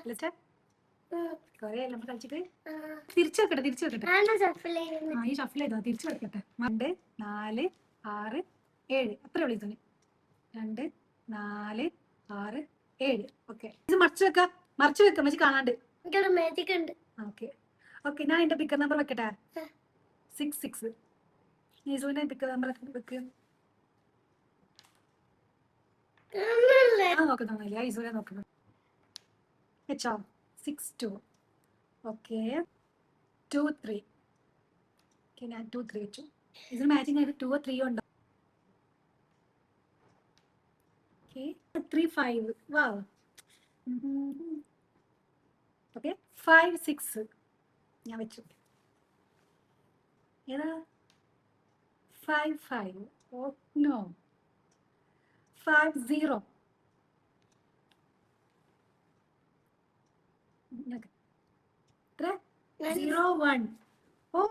list കൊറേ എല്ലാം കളിച്ചിട്ട് തിരിച്ചു വെക്കട്ടെ ഈ ഷഫിൾ ചെയ്തോ തിരിച്ചു വെക്കട്ടെ 2 4 6 7 അത്രേ ഉള്ളൂ ഇതിന് 2 4 6 7 ഓക്കെ ഇത് മറിച്ച് വെക്കാം മച്ചി കാണാണ്ട് ഓക്കെ ഓക്കെ ഞാൻ എന്റെ പിക്കർ നമ്പർ വെക്കട്ടെ 6 നീസുവിന്റെ പിക്കർ നമ്പർ വെക്ക് നോക്കുന്നില്ല ഈസുവിനെ നോക്കുന്നു വെച്ചോ 6 2 ഓക്കെ 2 3 ഓക്കെ ഞാൻ 2 3 വെച്ചു ഇതിന് മാച്ചിങ് ആയിട്ട് 2 3 ഉണ്ടോ ഓക്കെ 3 5 വാവ് ഓക്കെ 5 6 ഞാൻ വെച്ചു ഏതാ 5 5 ഓ നോ 5 0 0 1 ഓ